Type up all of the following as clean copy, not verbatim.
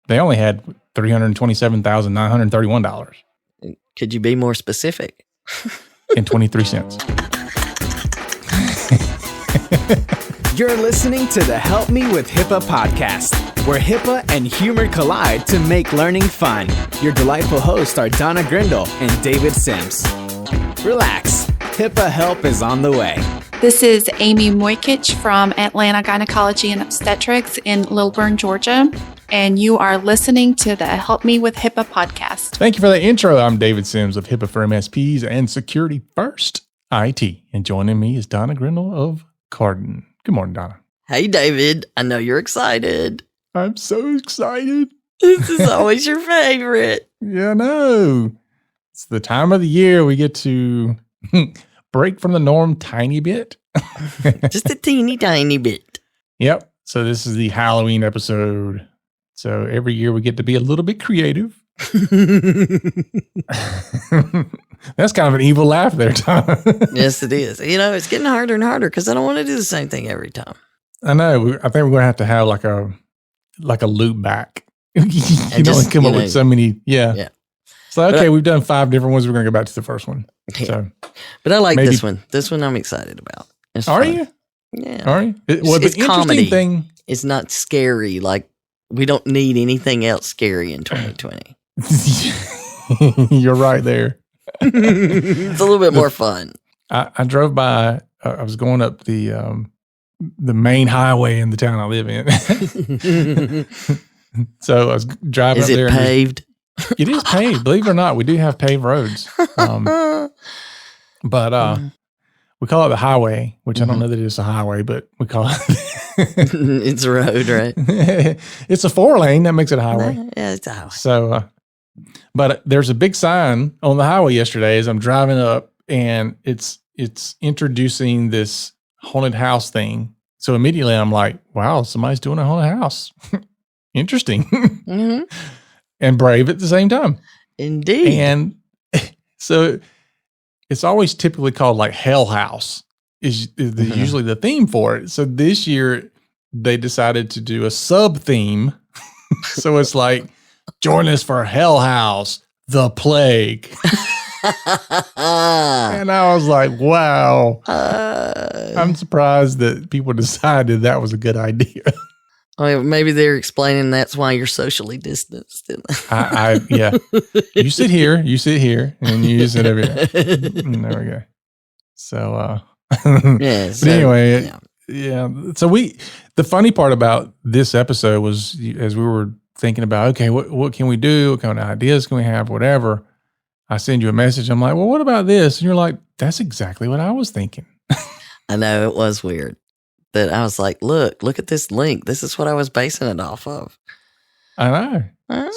they only had $327,931 Could you be more specific? and 23 cents. You're listening to the Help Me with HIPAA podcast, where HIPAA and humor collide to make learning fun. Your delightful hosts are Donna Grindle and David Sims. Relax, HIPAA help is on the way. This is Amy Moykich from Atlanta Gynecology and Obstetrics in Lilburn, Georgia, and you are listening to the Help Me with HIPAA podcast. Thank you for that intro. I'm David Sims of HIPAA for MSPs and Security First IT, and joining me is Donna Grindle of Carden. Good morning, Donna. Hey, David. I know you're excited. I'm so excited. This is always your favorite. Yeah, I know. It's the time of the year we get to break from the norm tiny bit. Just a teeny tiny bit. Yep. So this is the Halloween episode. So every year we get to be a little bit creative. That's kind of an evil laugh there, Tom. Yes, it is. You know, it's getting harder and harder because I don't want to do the same thing every time. I know. I think we're going to have like a loop back. you know, and come up with so many. Yeah. So, okay, we've done 5 different ones. We're going to go back to the first one. Yeah. So, but I like this one. This one I'm excited about. It's Are fun. you? Yeah. Are you? Well, it's the interesting comedy. thing. It's not scary. Like, we don't need anything else scary in 2020. You're right there. It's a little bit more fun. I drove by. I was going up the main highway in the town I live in. So I was driving Is up there. it paved? It is paved. Believe it or not, we do have paved roads. But we call it the highway, which I don't know that it's a highway, but we call it. It's a road, right? It's a 4-lane. That makes it a highway. Yeah, it's a highway. So, but there's a big sign on the highway yesterday as I'm driving up, and it's introducing this haunted house thing. So immediately I'm like, wow, somebody's doing a haunted house. Interesting. Mm-hmm. And brave at the same time. Indeed. And so it's always typically called like Hell House is usually the theme for it. So this year they decided to do a sub theme. So it's like, join us for Hell House, the plague. And I was like, wow. I'm surprised that people decided that was a good idea. Maybe they're explaining that's why you're socially distanced. Yeah. You sit here, and you sit over here. There we go. So, yeah. But anyway, yeah. So the funny part about this episode was as we were thinking about, okay, what can we do? What kind of ideas can we have? Whatever. I send you a message. I'm like, well, what about this? And you're like, that's exactly what I was thinking. I know it was weird. That I was like, look at this link. This is what I was basing it off of. I know.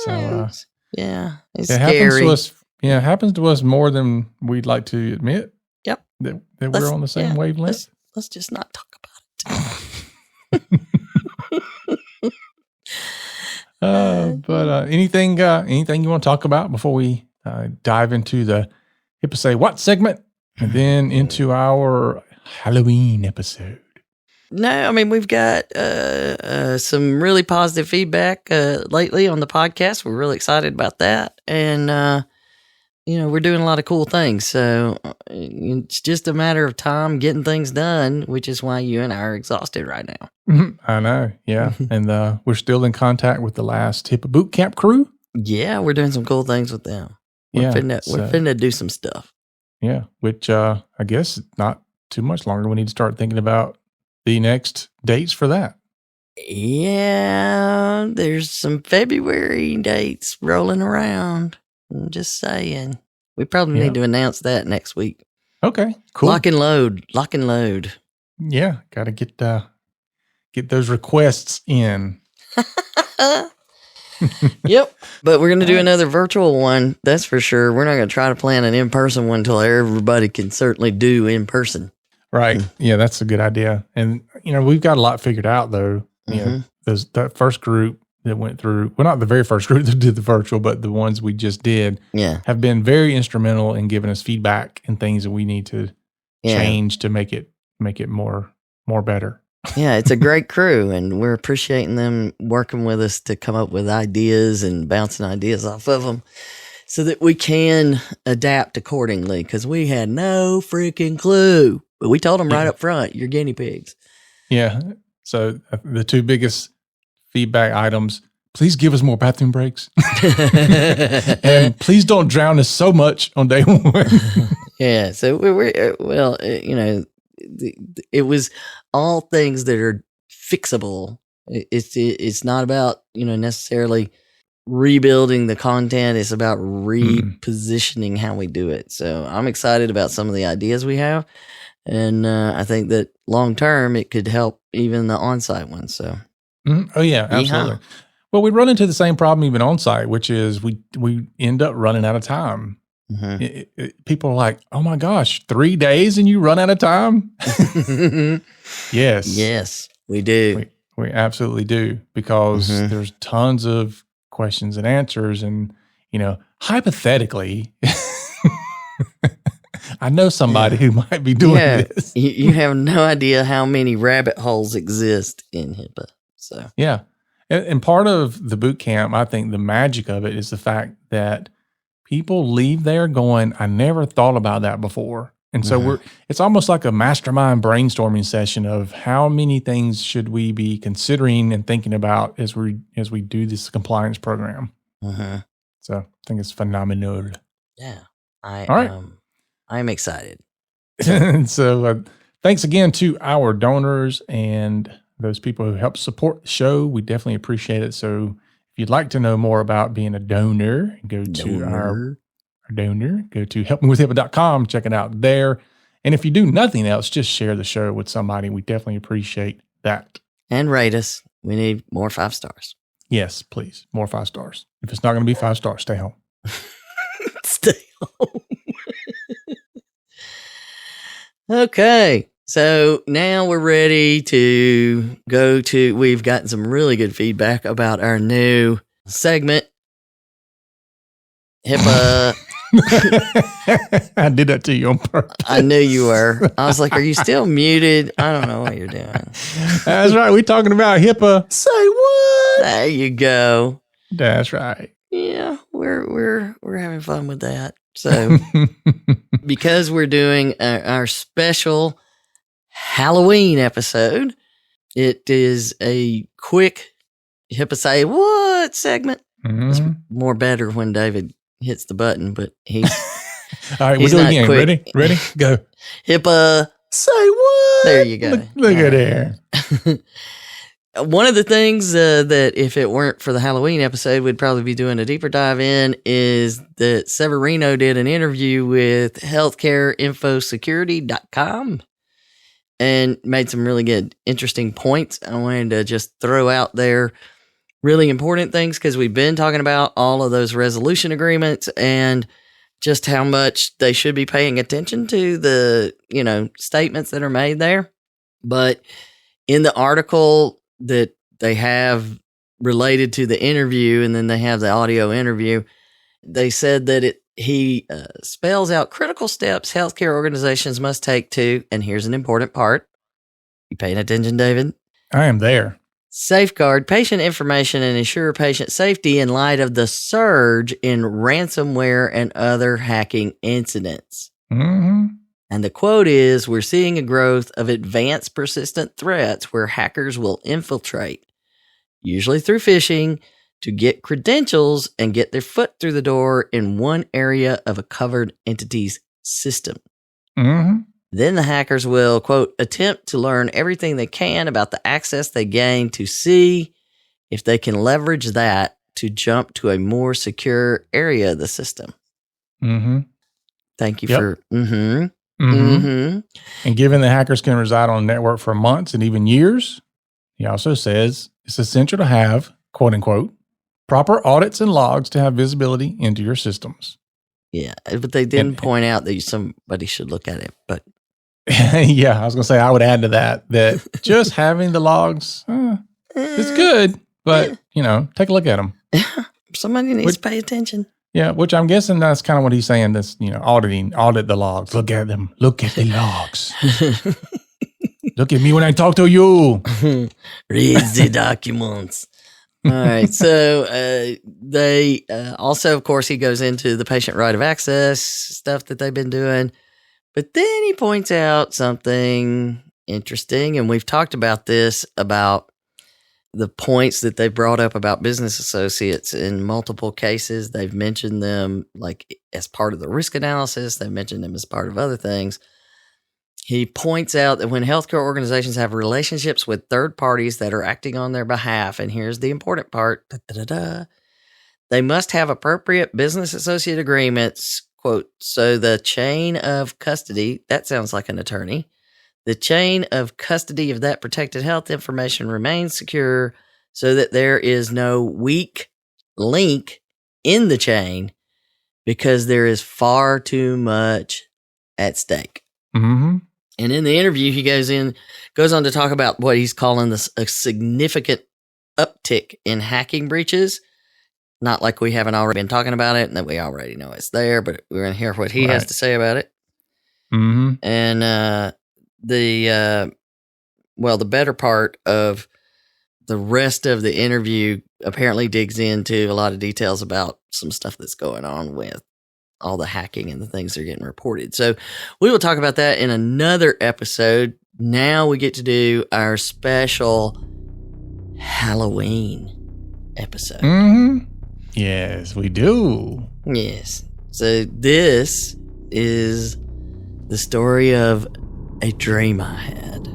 So, yeah, it's it scary. happens to us. Yeah, it happens to us more than we'd like to admit. Yep. That we're on the same wavelength. Let's just not talk about it. But anything you want to talk about before we dive into the HIPAA Say What segment and then into our Halloween episode? No, I mean, we've got some really positive feedback lately on the podcast. We're really excited about that. And, we're doing a lot of cool things. So it's just a matter of time getting things done, which is why you and I are exhausted right now. I know. Yeah. And we're still in contact with the last HIPAA boot camp crew. Yeah, we're doing some cool things with them. We're finna do some stuff. Yeah, which I guess not too much longer. We need to start thinking about the next dates for that. Yeah, there's some February dates rolling around. I'm just saying. We probably need to announce that next week. Okay, cool. Lock and load. Yeah, got to get those requests in. Yep. But we're going to do another virtual one. That's for sure. We're not going to try to plan an in-person one until everybody can certainly do in person. Right. Yeah, that's a good idea. And, we've got a lot figured out, though. That first group that went through, well, not the very first group that did the virtual, but the ones we just did have been very instrumental in giving us feedback and things that we need to change to make it more better. Yeah, it's a great crew, and we're appreciating them working with us to come up with ideas and bouncing ideas off of them so that we can adapt accordingly, because we had no freaking clue. But we told them right up front, you're guinea pigs. Yeah. So the two biggest feedback items, please give us more bathroom breaks. And please don't drown us so much on day one. Yeah, so we're well, it was all things that are fixable. It's not about, necessarily rebuilding the content. It's about repositioning how we do it. So I'm excited about some of the ideas we have. And I think that long term, it could help even the on-site ones. So, oh yeah, absolutely. Well, we run into the same problem even on-site, which is we end up running out of time. People are like, "Oh my gosh, 3 days and you run out of time?" Yes, we do. We absolutely do, because there's tons of questions and answers, and hypothetically. I know somebody who might be doing this. You have no idea how many rabbit holes exist in HIPAA. So yeah, and part of the boot camp, I think the magic of it is the fact that people leave there going, "I never thought about that before," and so it's almost like a mastermind brainstorming session of how many things should we be considering and thinking about as we do this compliance program. So I think it's phenomenal. Yeah, all right. I'm excited. And so thanks again to our donors and those people who help support the show. We definitely appreciate it. So if you'd like to know more about being a donor, go to our donor, go to helpmewithhippa.com, check it out there. And if you do nothing else, just share the show with somebody. We definitely appreciate that. And rate us. We need more 5 stars. Yes, please. More 5 stars. If it's not going to be 5 stars, stay home. Stay home. Okay, so now we're ready to go to, we've gotten some really good feedback about our new segment, HIPAA. I did that to you on purpose. I knew you were. I was like, are you still muted? I don't know what you're doing. That's right. We're talking about HIPAA. Say what? There you go. That's right. Yeah, we're having fun with that. So, because we're doing our special Halloween episode, it is a quick HIPAA Say What segment. It's more better when David hits the button, but he's all right. We'll do it again. Quick. Ready? Go. HIPAA Say What? There you go. Look at there. One of the things that if it weren't for the Halloween episode, we'd probably be doing a deeper dive in is that Severino did an interview with healthcareinfosecurity.com and made some really good, interesting points. I wanted to just throw out there really important things because we've been talking about all of those resolution agreements and just how much they should be paying attention to the, statements that are made there. But in the article that they have related to the interview, and then they have the audio interview, they said that he spells out critical steps healthcare organizations must take to, and here's an important part. You paying attention, David? I am there. Safeguard patient information and ensure patient safety in light of the surge in ransomware and other hacking incidents. And the quote is, we're seeing a growth of advanced persistent threats where hackers will infiltrate, usually through phishing, to get credentials and get their foot through the door in one area of a covered entity's system. Then the hackers will, quote, attempt to learn everything they can about the access they gain to see if they can leverage that to jump to a more secure area of the system. Thank you for... And given that hackers can reside on a network for months and even years, he also says it's essential to have, quote unquote, proper audits and logs to have visibility into your systems. Yeah, but they didn't point out that somebody should look at it. But yeah, I was going to say, I would add to that just having the logs is good, but, take a look at them. Somebody needs to pay attention. Yeah, which I'm guessing that's kind of what he's saying. That's, audit the logs. Look at them. Look at the logs. Look at me when I talk to you. Read the documents. All right. So they also, of course, he goes into the patient right of access stuff that they've been doing. But then he points out something interesting. And we've talked about this, about the points that they brought up about business associates in multiple cases. They've mentioned them like as part of the risk analysis. They've mentioned them as part of other things. He points out that when healthcare organizations have relationships with third parties that are acting on their behalf, and here's the important part, they must have appropriate business associate agreements, quote, so the chain of custody, that sounds like an attorney, the chain of custody of that protected health information remains secure so that there is no weak link in the chain because there is far too much at stake. Mm-hmm. And in the interview, he goes on to talk about what he's calling a significant uptick in hacking breaches. Not like we haven't already been talking about it and that we already know it's there, but we're going to hear what he has to say about it. Mm-hmm. And the better part of the rest of the interview apparently digs into a lot of details about some stuff that's going on with all the hacking and the things that are getting reported. So we will talk about that in another episode. Now we get to do our special Halloween episode. Mm-hmm. Yes, we do. Yes. So this is the story of a dream I had.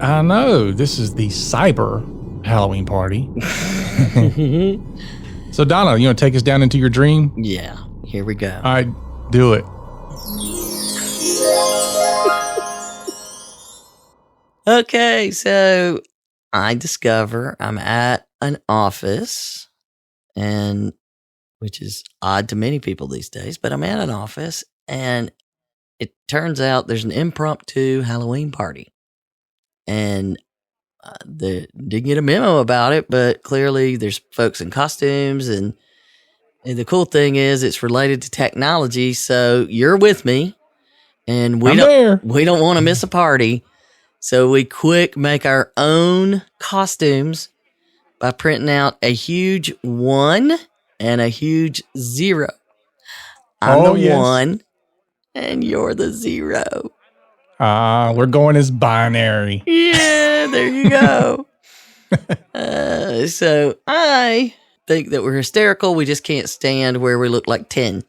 I know. This is the cyber Halloween party. So Donna, you want to take us down into your dream? Yeah. Here we go. All right, do it. Okay, so I discover I'm at an office, and which is odd to many people these days, but I'm at an office, and it turns out there's an impromptu Halloween party. And they didn't get a memo about it, but clearly there's folks in costumes, and the cool thing is it's related to technology, so you're with me, and we don't want to miss a party. So we quick make our own costumes by printing out a huge 1 and a huge 0. I'm the 1 and you're the 0. We're going as binary. Yeah, there you go. So I think that we're hysterical. We just can't stand where we look like 10.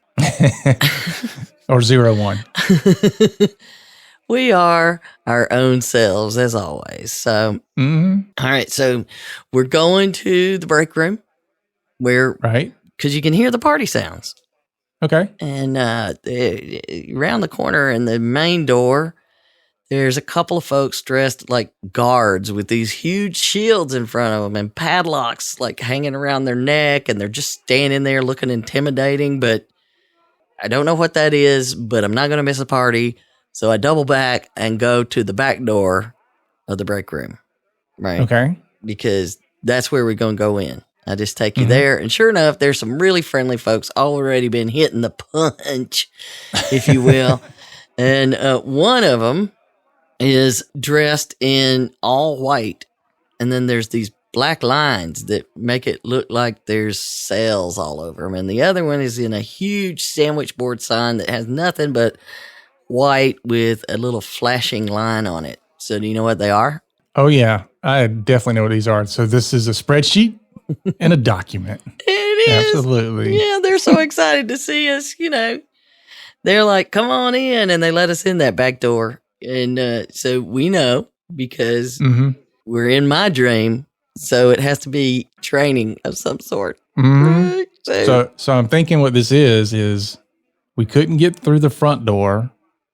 Or 01. We are our own selves, as always. So, all right. So we're going to the break room right, because you can hear the party sounds. Okay. And around the corner in the main door, there's a couple of folks dressed like guards with these huge shields in front of them and padlocks like hanging around their neck. And they're just standing there looking intimidating. But I don't know what that is, but I'm not going to miss a party. So I double back and go to the back door of the break room. Right. Okay. Because that's where we're going to go in. I just take you there. And sure enough, there's some really friendly folks already been hitting the punch, if you will. And one of them is dressed in all white. And then there's these black lines that make it look like there's cells all over them. And the other one is in a huge sandwich board sign that has nothing but white with a little flashing line on it. So do you know what they are? Oh, yeah. I definitely know what these are. So this is a spreadsheet and a document. It is. Absolutely. Yeah, they're so excited to see us, you know. They're like, come on in. And they let us in that back door. And so we know because we're in my dream. So it has to be training of some sort. Mm-hmm. So I'm thinking what this is we couldn't get through the front door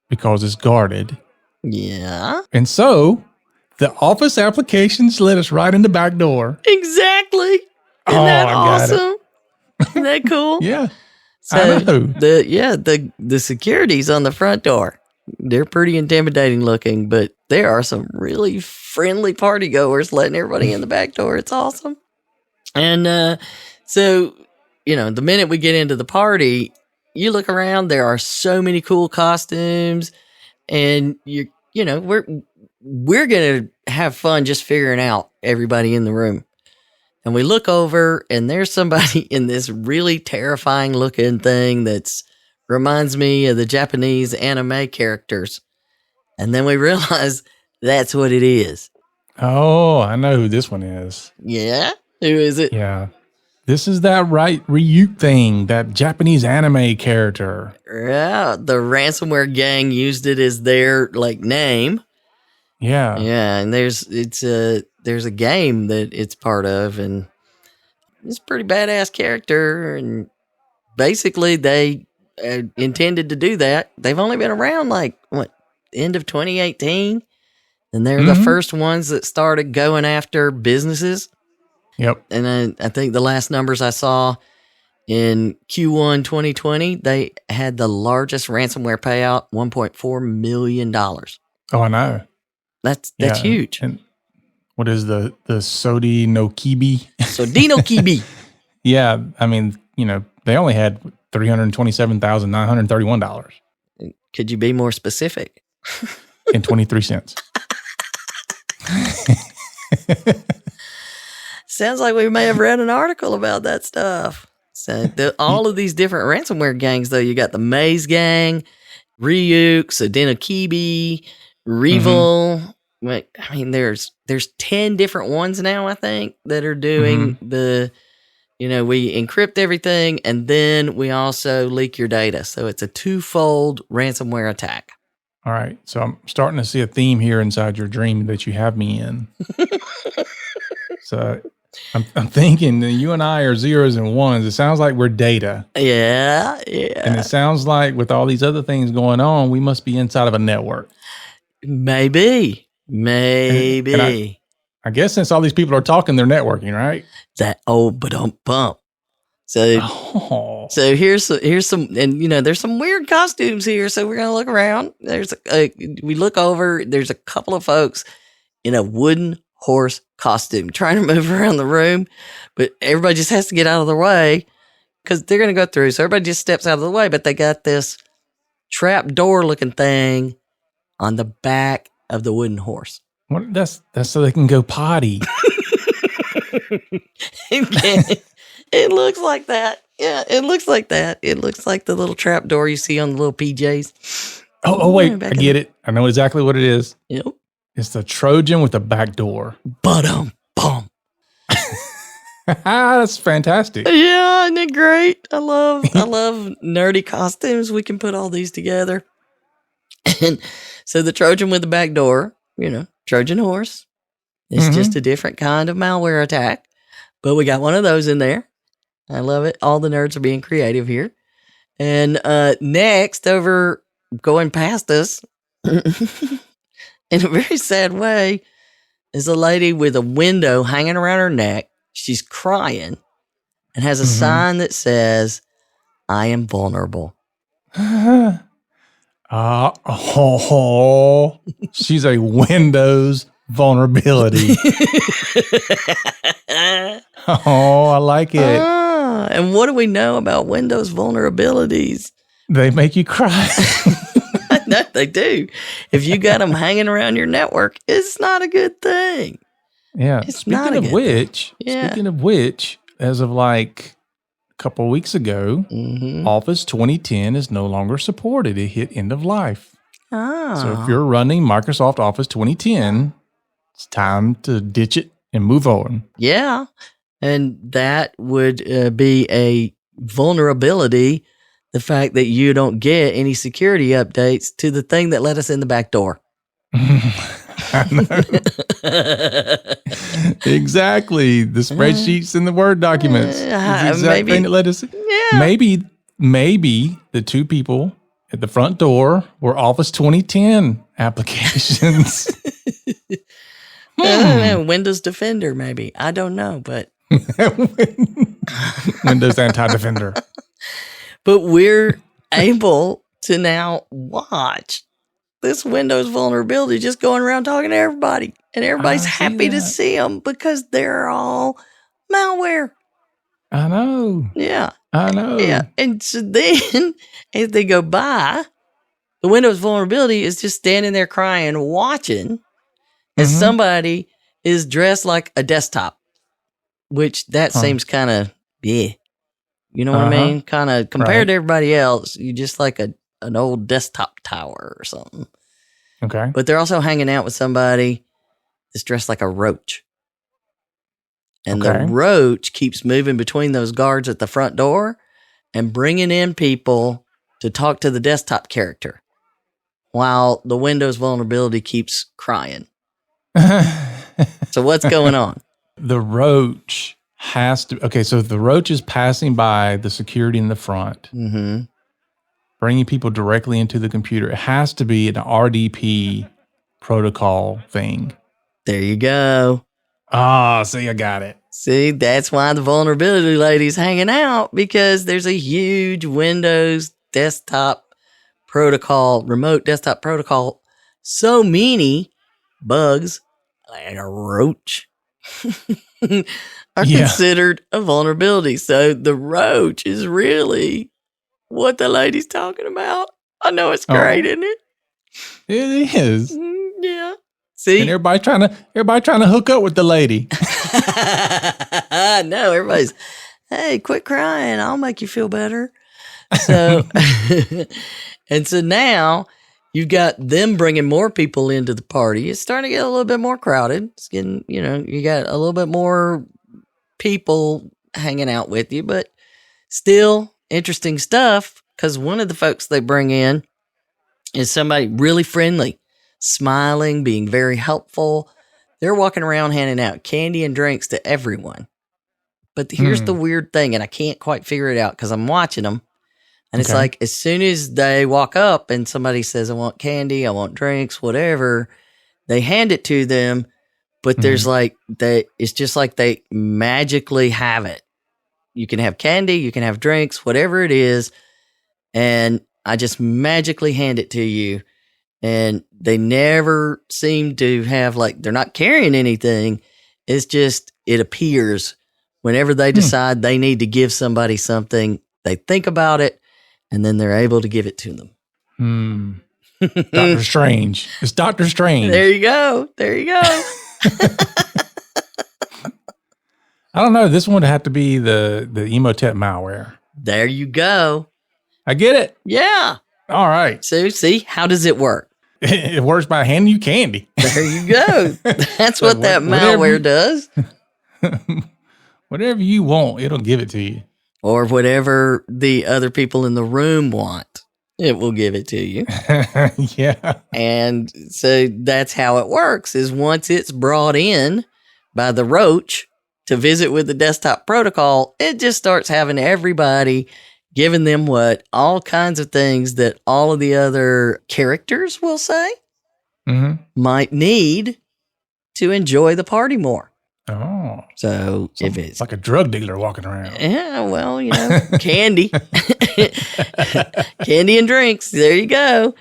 because it's guarded. Yeah. And so the office applications let us right in the back door. Exactly. Isn't that awesome? Isn't that cool? Yeah. So I know. The security's on the front door. They're pretty intimidating looking, but there are some really friendly party goers letting everybody in the back door. It's awesome. And so, you know, the minute we get into the party, you look around, there are so many cool costumes, and we're we're going to have fun just figuring out everybody in the room. And we look over, and there's somebody in this really terrifying looking thing that's reminds me of the Japanese anime characters. And then we realize that's what it is. Oh, I know who this one is. Yeah? Who is it? Yeah. This is that Ryuk thing, that Japanese anime character. Yeah, the ransomware gang used it as their name. Yeah. Yeah, and there's a game that it's part of, and it's a pretty badass character. And basically, they intended to do that. They've only been around end of 2018, and they're the first ones that started going after businesses. Yep. And I think the last numbers I saw in Q1 2020, they had the largest ransomware payout, $1.4 million. Oh, I know. That's Yeah. huge. And what is the Sodi no Kibi? So Dino Kibi. Yeah. I mean, they only had $327,931 Could you be more specific? and 23 cents. Sounds like we may have read an article about that stuff. So all of these different ransomware gangs, though, you got the Maze Gang, Ryuk, Sodeno Kibi, Revil. I mean, there's 10 different ones now, I think, that are doing we encrypt everything, and then we also leak your data. So it's a twofold ransomware attack. All right. So I'm starting to see a theme here inside your dream that you have me in. So I'm thinking that you and I are zeros and ones. It sounds like we're data. Yeah. And it sounds like with all these other things going on, we must be inside of a network. Maybe. And I guess since all these people are talking, they're networking, right? That old bump. So here's some, and there's some weird costumes here. So we're gonna look around. We look over. There's a couple of folks in a wooden horse costume trying to move around the room, but everybody just has to get out of the way because they're gonna go through. So everybody just steps out of the way. But they got this trap door looking thing on the back of the wooden horse. What? That's so they can go potty. It looks like that. Yeah, it looks like that. It looks like the little trap door you see on the little PJs. Oh wait, I get it. I know exactly what it is. Yep. It's the Trojan with the back door. Bum. That's fantastic. Yeah, isn't it great? I love nerdy costumes. We can put all these together. And so the Trojan with the back door, Trojan horse. It's just a different kind of malware attack. But we got one of those in there. I love it. All the nerds are being creative here. And next, over going past us, in a very sad way, is a lady with a window hanging around her neck. She's crying and has a sign that says, "I am vulnerable." She's a Windows vulnerability. Oh, I like it. And what do we know about Windows vulnerabilities? They make you cry. No, they do. If you got them hanging around your network, it's not a good thing. Yeah. It's Speaking of which, as of a couple of weeks ago, Office 2010 is no longer supported. It hit end of life. So if you're running Microsoft Office 2010, it's time to ditch it and move on. Yeah. And that would be a vulnerability, the fact that you don't get any security updates to the thing that let us in the back door. I know. Exactly. The spreadsheets and the Word documents. It's the exact thing that let us in. Yeah. Maybe the two people at the front door were Office 2010 applications. I don't know. Windows Defender, maybe. I don't know, but Windows Anti-Defender. But we're able to now watch this Windows vulnerability just going around talking to everybody. And everybody's happy to see them because they're all malware. I know. Yeah. I know. Yeah. And so then as they go by, the Windows vulnerability is just standing there crying, watching and somebody is dressed like a desktop, which that seems kind of, yeah. You know what I mean? Kind of compared to everybody else, you're just like an old desktop tower or something. Okay. But they're also hanging out with somebody that's dressed like a roach. And the roach keeps moving between those guards at the front door and bringing in people to talk to the desktop character while the Windows vulnerability keeps crying. So what's going on? The roach has to. Okay, so if the roach is passing by the security in the front, bringing people directly into the computer, it has to be an RDP protocol thing. There you go. Ah, see, I got it. See, that's why the vulnerability lady's hanging out, because there's a huge Windows desktop protocol, remote desktop protocol. So many bugs, like a roach, are considered a vulnerability. So the roach is really what the lady's talking about. I know it's great, isn't it? It is. Yeah. See, and everybody trying to hook up with the lady. No, everybody's, hey, quit crying. I'll make you feel better. So, and so now you've got them bringing more people into the party. It's starting to get a little bit more crowded. It's getting, you got a little bit more people hanging out with you, but still interesting stuff, because one of the folks they bring in is somebody really friendly, smiling, being very helpful. They're walking around handing out candy and drinks to everyone. But here's the weird thing, and I can't quite figure it out because I'm watching them. And it's like, as soon as they walk up and somebody says, I want candy, I want drinks, whatever, they hand it to them. But there's it's just like they magically have it. You can have candy, you can have drinks, whatever it is. And I just magically hand it to you. And they never seem to have, they're not carrying anything. It's just, it appears whenever they decide they need to give somebody something, they think about it, and then they're able to give it to them. Doctor Strange. It's Doctor Strange. There you go. There you go. I don't know. This one would have to be the Emotet malware. There you go. I get it. Yeah. All right. So, see, how does it work? It works by handing you candy. There you go. That's what that malware does. Whatever you want, it'll give it to you. Or whatever the other people in the room want, it will give it to you. Yeah. And so that's how it works, is once it's brought in by the roach to visit with the desktop protocol, it just starts having everybody giving them all kinds of things that all of the other characters will say might need to enjoy the party more. Oh. So if it's like a drug dealer walking around. Yeah, well, candy. Candy and drinks. There you go.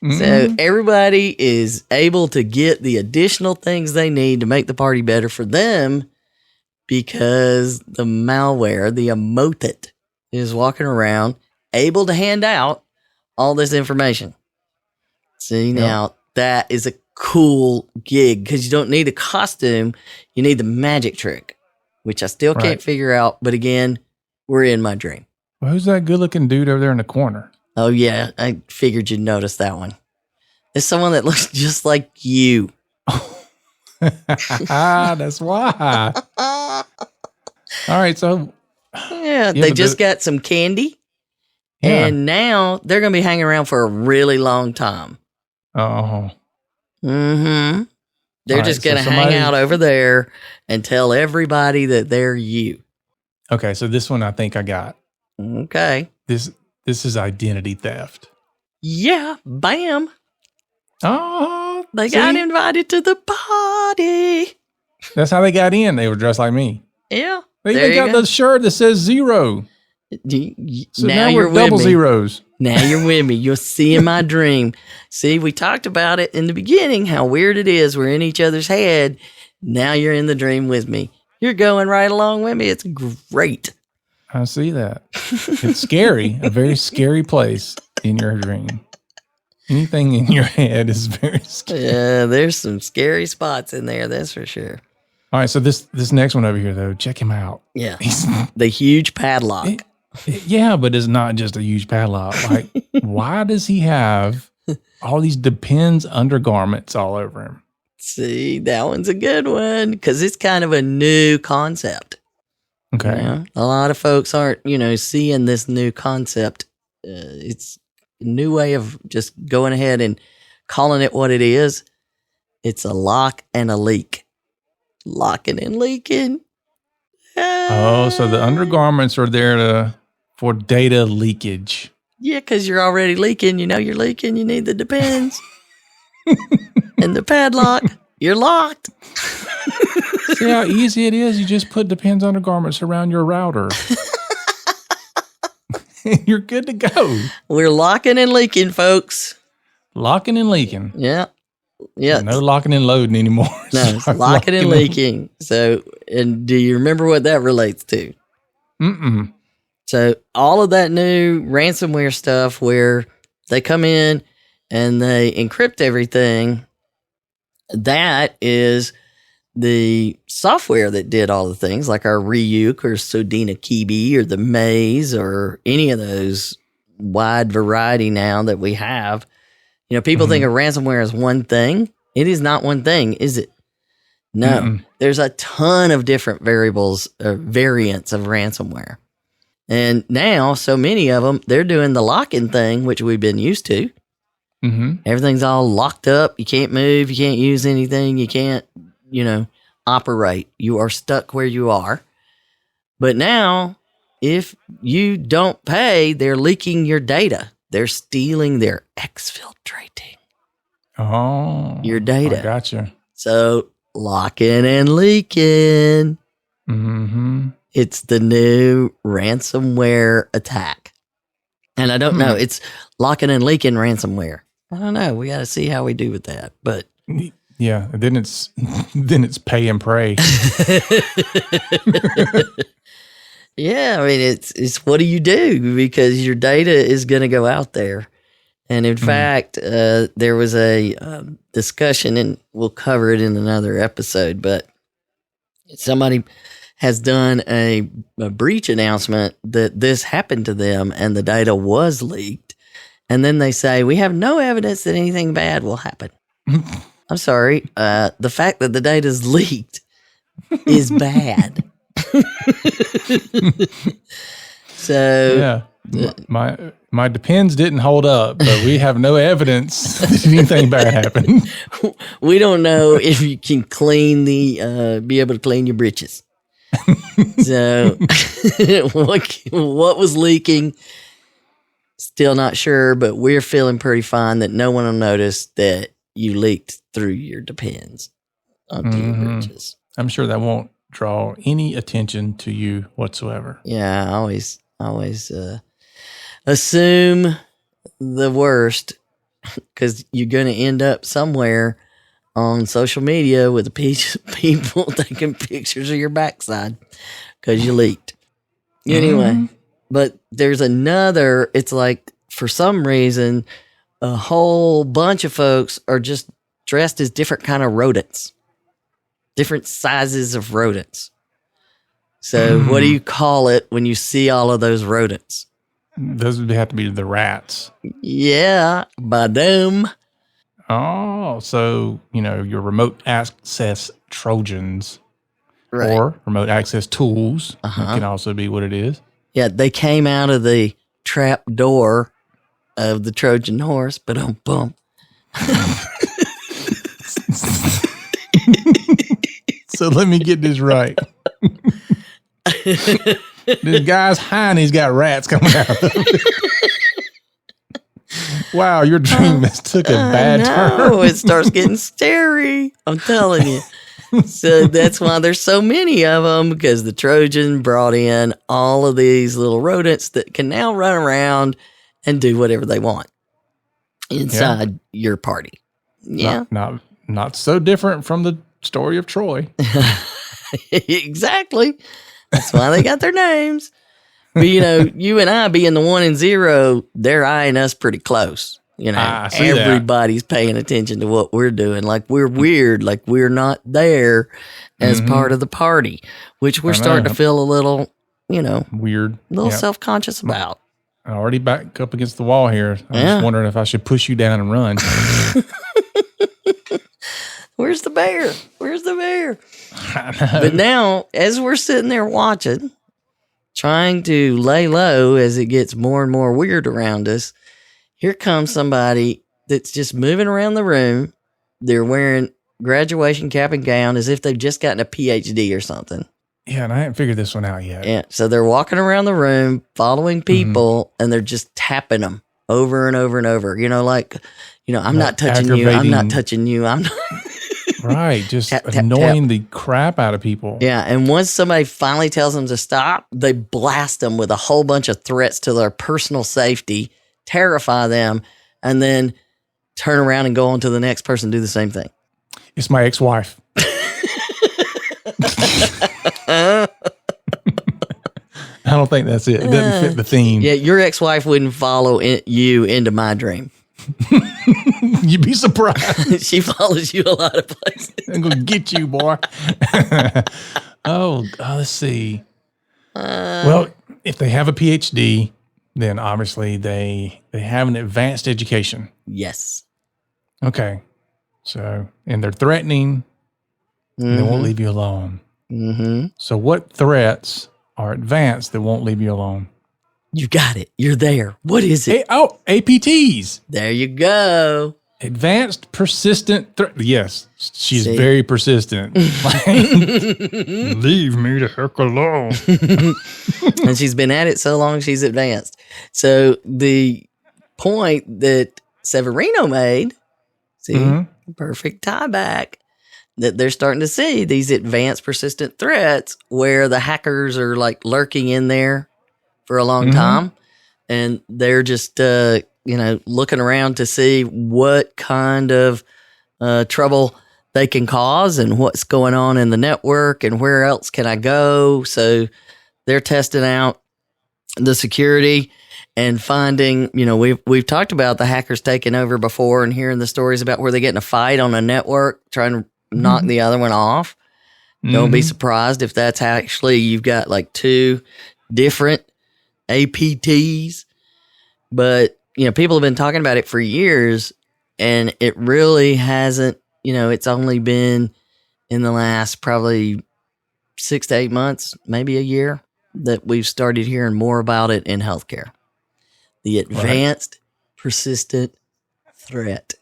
So everybody is able to get the additional things they need to make the party better for them, because the malware, the Emotet, is walking around able to hand out all this information. See, now that is a cool gig, because you don't need a costume. You need the magic trick, which I still can't figure out. But again, we're in my dream. Well, who's that good looking dude over there in the corner? Oh, yeah. I figured you'd notice that one. It's someone that looks just like you. That's why. All right. So, yeah, they just got some candy. Yeah. And now they're going to be hanging around for a really long time. Oh. Mm-hmm. They're just going to hang out over there and tell everybody that they're you. Okay, so this one I think I got. Okay. This is identity theft. Yeah, bam. Oh, they got invited to the party. That's how they got in. They were dressed like me. Yeah. They got the shirt that says 0. So now you're double zeros. Now you're with me. You'll see in my dream. See, we talked about it in the beginning, how weird it is. We're in each other's head. Now you're in the dream with me. You're going right along with me. It's great. I see that. It's scary. A very scary place in your dream. Anything in your head is very scary. Yeah, there's some scary spots in there, that's for sure. All right, so this next one over here, though, check him out. Yeah. He's, The huge padlock. yeah, but it's not just a huge padlock. Like, why does he have all these Depends undergarments all over him? See, that one's a good one because it's kind of a new concept. Okay. You know? A lot of folks aren't, seeing this new concept. It's a new way of just going ahead and calling it what it is. It's a lock and a leak. Locking and leaking. Oh, so the undergarments are there for data leakage. Yeah, because you're already leaking. You know you're leaking. You need the Depends. And the padlock. You're locked. See how easy it is? You just put Depends undergarments around your router. You're good to go. We're locking and leaking, folks. Locking and leaking. Yeah. Yeah. No locking and loading anymore. No, it's locking and leaking. So, and do you remember what that relates to? Mm-mm. So, all of that new ransomware stuff where they come in and they encrypt everything, that is the software that did all the things like our Ryuk or Sodinokibi or the Maze or any of those wide variety now that we have. People think of ransomware as one thing. It is not one thing, is it? No. There's a ton of different variables or variants of ransomware. And now, so many of them, they're doing the lock-in thing, which we've been used to. Mm-hmm. Everything's all locked up. You can't move. You can't use anything. You can't, operate. You are stuck where you are. But now, if you don't pay, they're leaking your data. They're stealing, they're exfiltrating your data. I gotcha. So, locking and leaking. Mm-hmm. It's the new ransomware attack. And I don't know. It's locking and leaking ransomware. I don't know. We got to see how we do with that. But yeah, then it's pay and pray. yeah, I mean it's what do you do because your data is going to go out there. And in fact, there was a discussion, and we'll cover it in another episode. But somebody has done a breach announcement that this happened to them, and the data was leaked. And then they say, we have no evidence that anything bad will happen. I'm sorry. The fact that the data is leaked is bad. So yeah, my Depends didn't hold up, but we have no evidence that anything bad happened. We don't know if you can be able to clean your britches. So what was leaking? Still not sure, but we're feeling pretty fine that no one will notice that you leaked through your Depends onto your britches. I'm sure that won't draw any attention to you whatsoever. Yeah, I always assume the worst because you're going to end up somewhere on social media with people taking pictures of your backside because you leaked. Anyway, but there's another, it's like for some reason, a whole bunch of folks are just dressed as different kind of rodents, different sizes of rodents. So what do you call it when you see all of those rodents? Those would have to be the rats. Yeah, badum. Oh, so, your remote access Trojans Right. or remote access tools. That can also be what it is. Yeah, they came out of the trap door of the Trojan horse, but bump. So let me get this right. This guy's hiney's got rats coming out of it. Wow, your dream has took a bad turn. It starts getting scary. I'm telling you. So that's why there's so many of them, because the Trojan brought in all of these little rodents that can now run around and do whatever they want inside your party. Yeah. Not so different from the story of Troy. Exactly. That's why they got their names. But, you and I being the 1 and 0, they're eyeing us pretty close. You know, I see that. everybody's paying attention to what we're doing. Like we're weird, like we're not there as part of the party, which we're I know. starting to feel a little, Weird. a little Yep. self-conscious about. I already back up against the wall here. I'm Yeah. just wondering if I should push you down and run. Where's the bear? Where's the bear? I know. But now, as we're sitting there watching, trying to lay low as it gets more and more weird around us, here comes somebody that's just moving around the room. They're wearing graduation cap and gown as if they've just gotten a PhD or something. Yeah, and I haven't figured this one out yet. Yeah. So they're walking around the room, following people, and they're just tapping them over and over and over. I'm not touching you. I'm not aggravating- touching you. I'm not. Right. Just Tap, tap, annoying the crap out of people. Yeah, and once somebody finally tells them to stop, they blast them with a whole bunch of threats to their personal safety, terrify them, and then turn around and go on to the next person and do the same thing. It's my ex-wife. I don't think that's it. It doesn't fit the theme. Yeah, your ex-wife wouldn't follow you into my dream. You'd be surprised. She follows you a lot of places. I'm going to get you, boy. Let's see. Well, if they have a PhD, then obviously they have an advanced education. Yes. Okay. So, and they're threatening. And they won't leave you alone. Mm-hmm. So what threats are advanced that won't leave you alone? You got it. You're there. What is it? APTs. There you go. Advanced persistent threat. Yes, she's See? very persistent. Leave me the heck alone. And she's been at it so long, she's advanced. So the point that Severino made, perfect tie back, that they're starting to see these advanced persistent threats where the hackers are like lurking in there for a long time. And they're just, looking around to see what kind of trouble they can cause and what's going on in the network and where else can I go. So they're testing out the security and finding, we've talked about the hackers taking over before and hearing the stories about where they get in a fight on a network trying to knock the other one off. Don't be surprised if that's actually you've got like two different APTs. But, people have been talking about it for years and it really hasn't, it's only been in the last probably 6 to 8 months, maybe a year, that we've started hearing more about it in healthcare. The advanced persistent threat.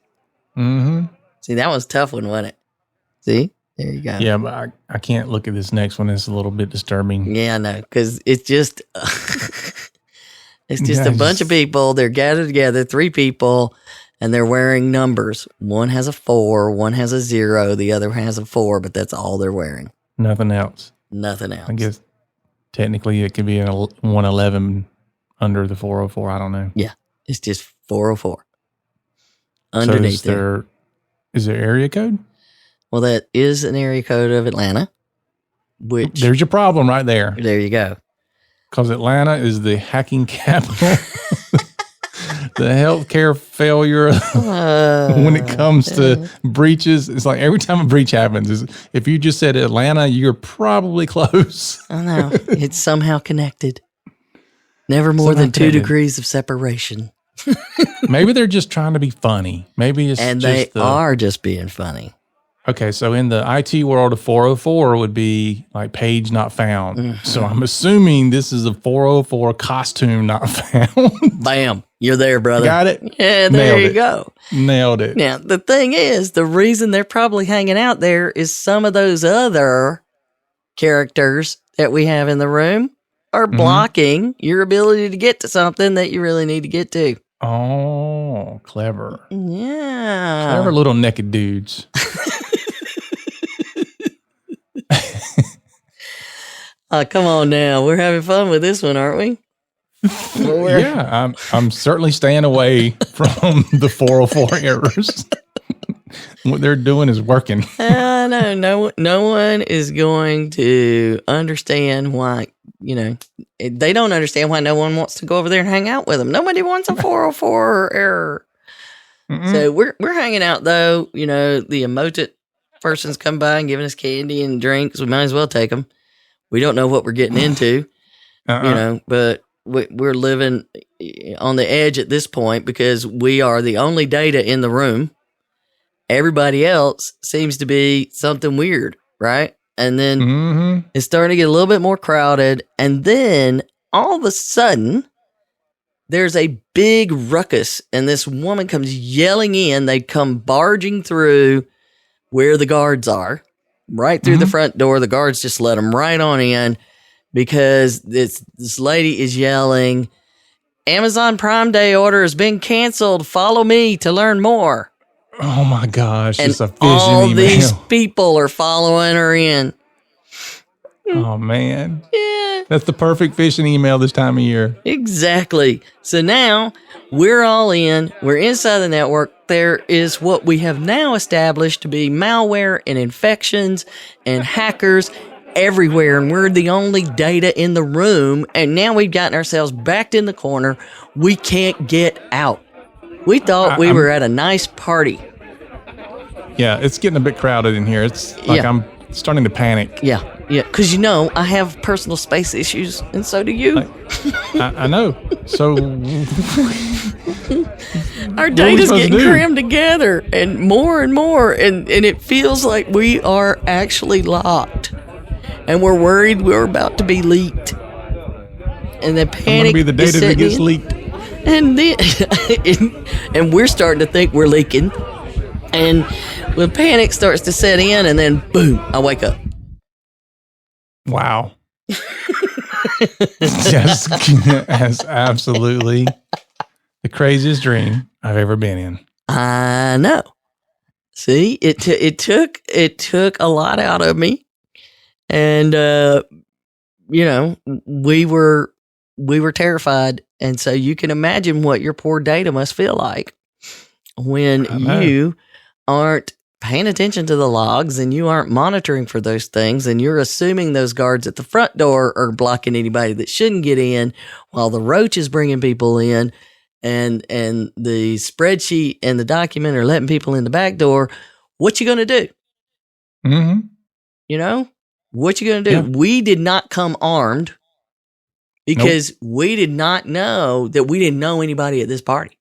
See, that was a tough one, wasn't it? See? There you go. Yeah, but I can't look at this next one. It's a little bit disturbing. Yeah, I know, because it's just a bunch of people. They're gathered together, 3 people, and they're wearing numbers. One has a 4, one has a 0, the other has a 4, but that's all they're wearing. Nothing else. Nothing else. I guess technically it could be a 111 under the 404. I don't know. Yeah, it's just 404 underneath there. Is there area code? Well, that is an area code of Atlanta, which There's your problem right there. there you go. Because Atlanta is the hacking capital, the healthcare failure when it comes to breaches. It's like every time a breach happens, if you just said Atlanta, you're probably close. I know. It's somehow connected. Never more Somehow than 2 connected. degrees of separation. Maybe they're just trying to be funny. Maybe it's And just they are just being funny. Okay, so in the IT world, a 404 would be like page not found. So I'm assuming this is a 404 costume not found. Bam. You're there, brother. Got it? Yeah, there Nailed you it. go. Nailed it. Now, the thing is, the reason they're probably hanging out there is some of those other characters that we have in the room are blocking your ability to get to something that you really need to get to. Oh, clever. Yeah. Clever little naked dudes. Come on now. We're having fun with this one, aren't we? Yeah, I'm certainly staying away from the 404 errors. What they're doing is working. No one is going to understand why, they don't understand why no one wants to go over there and hang out with them. Nobody wants a 404 error. Mm-mm. So we're hanging out though. You know, the emoted person's come by and giving us candy and drinks. We might as well take them. We don't know what we're getting into, you know, but we're living on the edge at this point because we are the only data in the room. Everybody else seems to be something weird, right? And then it's starting to get a little bit more crowded. And then all of a sudden, there's a big ruckus, and this woman comes yelling in. They come barging through where the guards are, right through the front door. The guards just let them right on in because this lady is yelling, Amazon Prime Day order has been canceled. Follow me to learn more. Oh my gosh. And it's a phishing all email. these people are following her in. Oh man. Yeah, That's the perfect phishing email this time of year. exactly. So now we're all in. We're inside the network. There is what we have now established to be malware and infections and hackers everywhere. And we're the only data in the room. And now we've gotten ourselves backed in the corner. We can't get out. We thought we were at a nice party. Yeah, it's getting a bit crowded in here. It's like Yeah. I'm starting to panic. Yeah. Because, you know, I have personal space issues, and so do you. I know. So Our we data's supposed to getting do? crammed together and more, and it feels like we are actually locked. And we're worried we're about to be leaked. And the I'm going panic to be the is data that setting gets in. leaked. And then, and we're starting to think we're leaking. And when panic starts to set in, and then boom, I wake up. Wow. That's absolutely the craziest dream I've ever been in. I know. See, it took a lot out of me, and you know, we were terrified, and so you can imagine what your poor data must feel like when you aren't paying attention to the logs and you aren't monitoring for those things, and you're assuming those guards at the front door are blocking anybody that shouldn't get in, while the roach is bringing people in, and the spreadsheet and the document are letting people in the back door. What you gonna do? Mm-hmm. You know, what you gonna do? Yeah. We did not come armed because we did not know that we didn't know anybody at this party.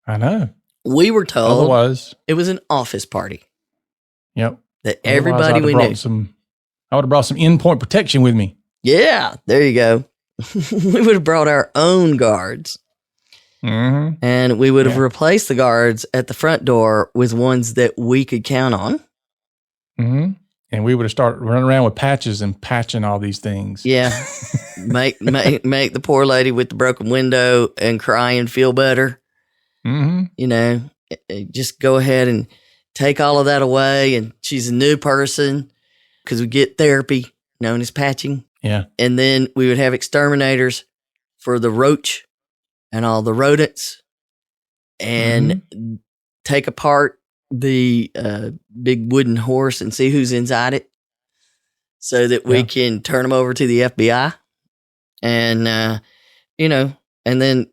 I know. We were told Otherwise, it was an office party yep. that Otherwise, everybody I'd have we brought knew. I would have brought some endpoint protection with me. Yeah, there you go. We would have brought our own guards, Mm-hmm. and we would have Yeah. replaced the guards at the front door with ones that we could count on. Mm-hmm. And we would have started running around with patches and patching all these things. Yeah, make the poor lady with the broken window and crying feel better. Mm-hmm. You know, just go ahead and take all of that away, and she's a new person because we get therapy known as patching. Yeah. And then we would have exterminators for the roach and all the rodents, and take apart the big wooden horse and see who's inside it, so that we can turn them over to the FBI, and you know, and then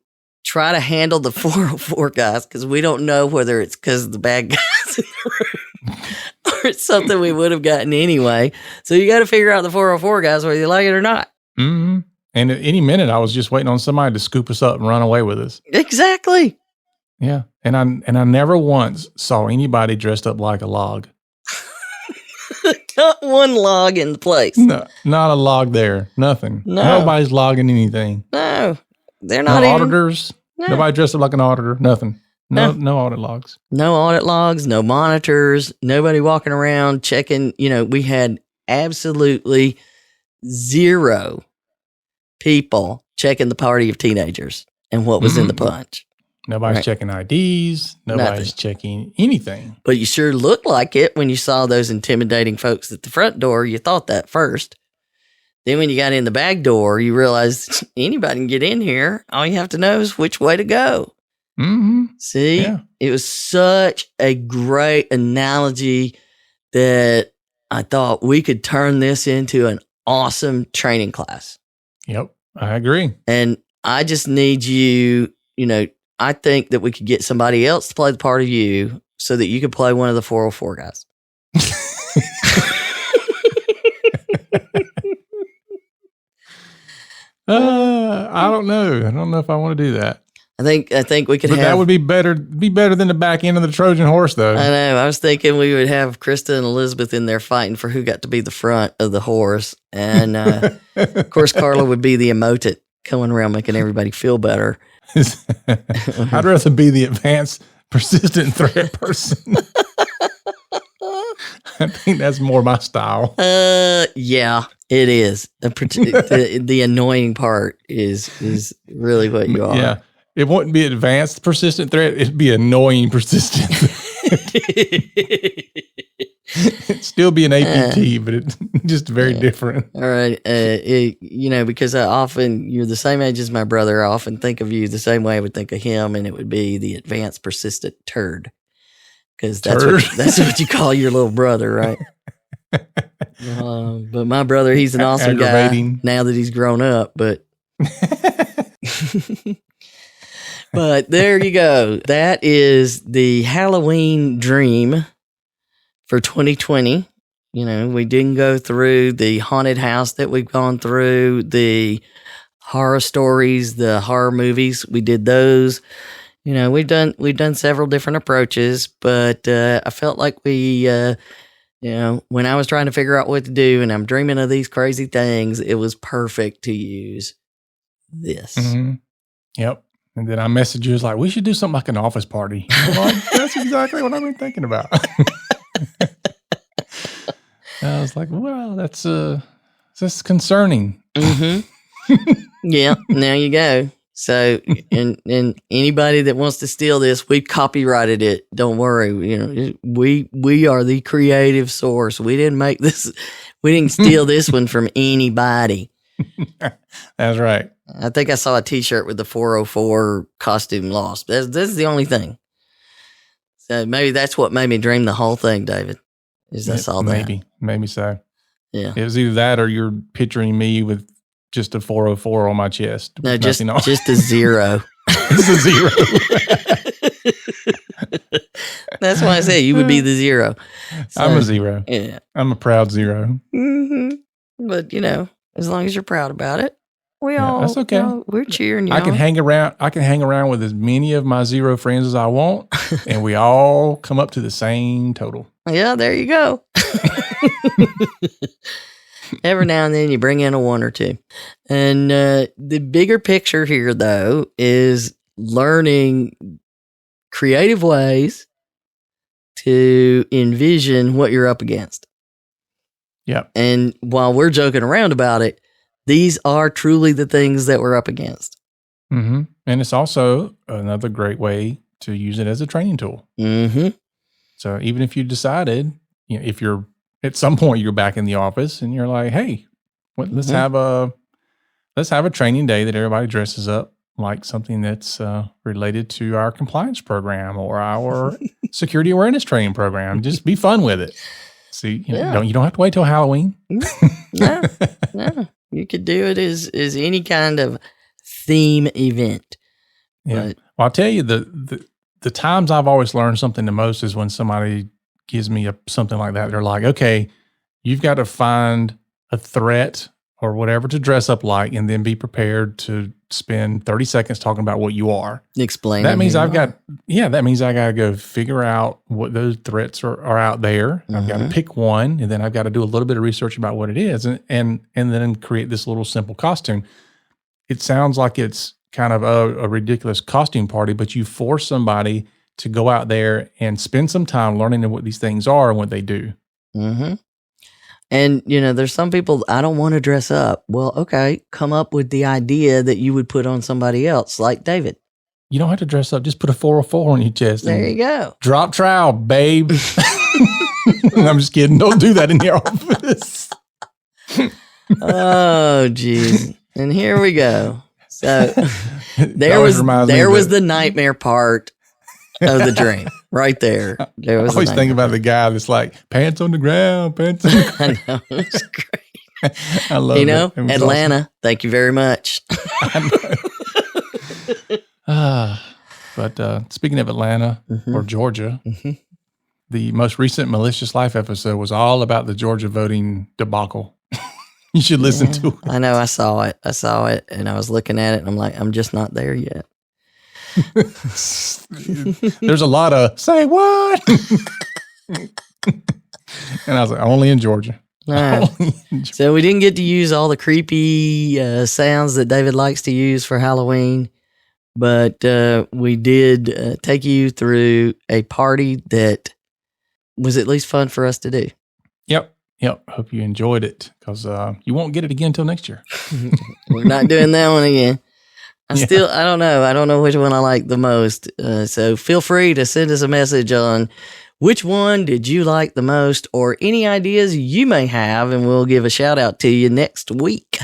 try to handle the 404 guys, because we don't know whether it's because of the bad guys in the room or it's something we would have gotten anyway. So you got to figure out the 404 guys whether you like it or not. Mm-hmm. And at any minute, I was just waiting on somebody to scoop us up and run away with us. Exactly. Yeah. And I never once saw anybody dressed up like a log. Not one log in the place. No, not a log there. Nothing. No. Nobody's logging anything. No, they're No not even. auditors. No. Nobody dressed up like an auditor. Nothing. No audit logs. No audit logs, no monitors, nobody walking around checking. You know, we had absolutely zero people checking the party of teenagers and what was in the punch. Nobody's Right. checking IDs. Nobody's Nothing. checking anything. But you sure looked like it when you saw those intimidating folks at the front door. You thought that first. Then when you got in the back door, you realized anybody can get in here. All you have to know is which way to go. Mm-hmm. See, Yeah. It was such a great analogy that I thought we could turn this into an awesome training class. Yep. I agree. And I just need you, you know, I think that we could get somebody else to play the part of you so that you could play one of the 404 guys. I don't know. I don't know if I want to do that. I think we could But have. that would be better than the back end of the Trojan horse, though. I know. I was thinking we would have Krista and Elizabeth in there fighting for who got to be the front of the horse. And of course, Carla would be the emote coming around making everybody feel better. I'd rather be the advanced persistent threat person. I think that's more my style. Yeah, it is. The annoying part is really what you are. Yeah. It wouldn't be advanced persistent threat. It'd be annoying persistent. It'd still be an APT, but it's just very different. All right. Because you're the same age as my brother. I often think of you the same way I would think of him, and it would be the advanced persistent turd. Because that's what you call your little brother, right? But my brother, he's an awesome guy now that he's grown up. But but there you go. That is the Halloween dream for 2020. We didn't go through the haunted house that we've gone through, the horror stories, the horror movies. We did those. We've done several different approaches, but I felt like we, when I was trying to figure out what to do and I'm dreaming of these crazy things, it was perfect to use this. Mm-hmm. Yep. And then I messaged you, like, we should do something like an office party. I'm like, that's exactly what I've been thinking about. I was like, well, that's concerning. Mm-hmm. Yeah, now you go. So, and anybody that wants to steal this, we copyrighted it. Don't worry. We are the creative source. We didn't make this. We didn't steal this one from anybody. That's right. I think I saw a T-shirt with the 404 costume lost. That's the only thing. So maybe that's what made me dream the whole thing, David. I saw that. Maybe so. Yeah. It was either that or you're picturing me with just a 404 on my chest. No, just a zero. It's a zero. That's why I say you would be the zero. So, I'm a zero. Yeah. I'm a proud zero. Mm-hmm. But, as long as you're proud about it, that's okay. We're cheering you I can on. hang around with as many of my zero friends as I want, and we all come up to the same total. Yeah, there you go. Every now and then you bring in a one or two. And the bigger picture here, though, is learning creative ways to envision what you're up against. Yep. And while we're joking around about it, these are truly the things that we're up against. Mm-hmm. And it's also another great way to use it as a training tool. Mm-hmm. So even if you decided, if you're at some point you're back in the office and you're like, hey, let's have a training day that everybody dresses up like something that's related to our compliance program or our security awareness training program. Just be fun with it. See, you don't have to wait till Halloween. No. You could do it as any kind of theme event. Yeah. But, well, I'll tell you the times I've always learned something the most is when somebody gives me something like that. They're like, okay, you've got to find a threat or whatever to dress up like, and then be prepared to spend 30 seconds talking about what you are. Explain. That means I got to go figure out what those threats are out there. I've got to pick one, and then I've got to do a little bit of research about what it is, and then create this little simple costume. It sounds like it's kind of a ridiculous costume party, but you force somebody to go out there and spend some time learning what these things are and what they do. Mm-hmm. And, there's some people, I don't want to dress up. Well, okay, come up with the idea that you would put on somebody else, like David. You don't have to dress up. Just put a 404 on your chest. There you go. Drop trowel, babe. I'm just kidding. Don't do that in your office. Oh, geez. And here we go. So there was the nightmare part of the dream right there. I always think about the guy that's like, pants on the ground, pants on the ground. I know. It's great. I love it. Atlanta, awesome. Thank you very much. I know. But speaking of Atlanta or Georgia, the most recent Malicious Life episode was all about the Georgia voting debacle. You should listen to it. I know. I saw it, and I was looking at it, and I'm like, I'm just not there yet. There's a lot of say what, and I was like, only in Georgia. All right. So we didn't get to use all the creepy sounds that David likes to use for Halloween, but we did take you through a party that was at least fun for us to do. Yep. Hope you enjoyed it, because you won't get it again until next year. We're not doing that one again. I don't know. I don't know which one I like the most. So feel free to send us a message on which one did you like the most, or any ideas you may have, and we'll give a shout out to you next week.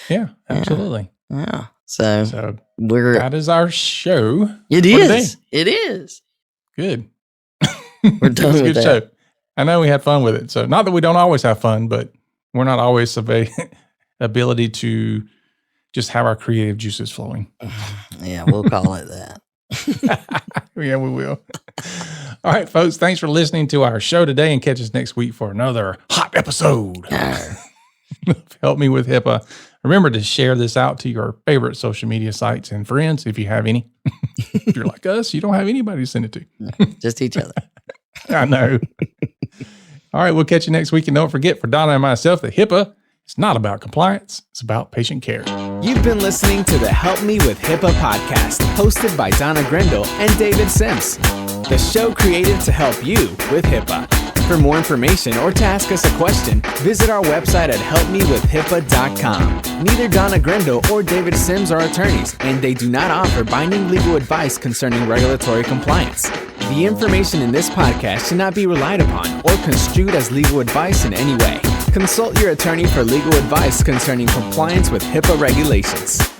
Yeah, absolutely. Yeah. So that is our show. It is. It is. Good. We're done with that. Show. I know we had fun with it. So not that we don't always have fun, but we're not always ability to just have our creative juices flowing. Yeah, we'll call it that. Yeah, we will. All right, folks. Thanks for listening to our show today, and catch us next week for another hot episode. Help Me with HIPAA. Remember to share this out to your favorite social media sites and friends if you have any. If you're like us, you don't have anybody to send it to. No, just each other. I know. All right, we'll catch you next week. And don't forget, for Donna and myself, that HIPAA is not about compliance. It's about patient care. You've been listening to the Help Me with HIPAA podcast, hosted by Donna Grindle and David Sims. The show created to help you with HIPAA. For more information or to ask us a question, visit our website at helpmewithhipaa.com. Neither Donna Grindle or David Sims are attorneys, and they do not offer binding legal advice concerning regulatory compliance. The information in this podcast should not be relied upon or construed as legal advice in any way. Consult your attorney for legal advice concerning compliance with HIPAA regulations.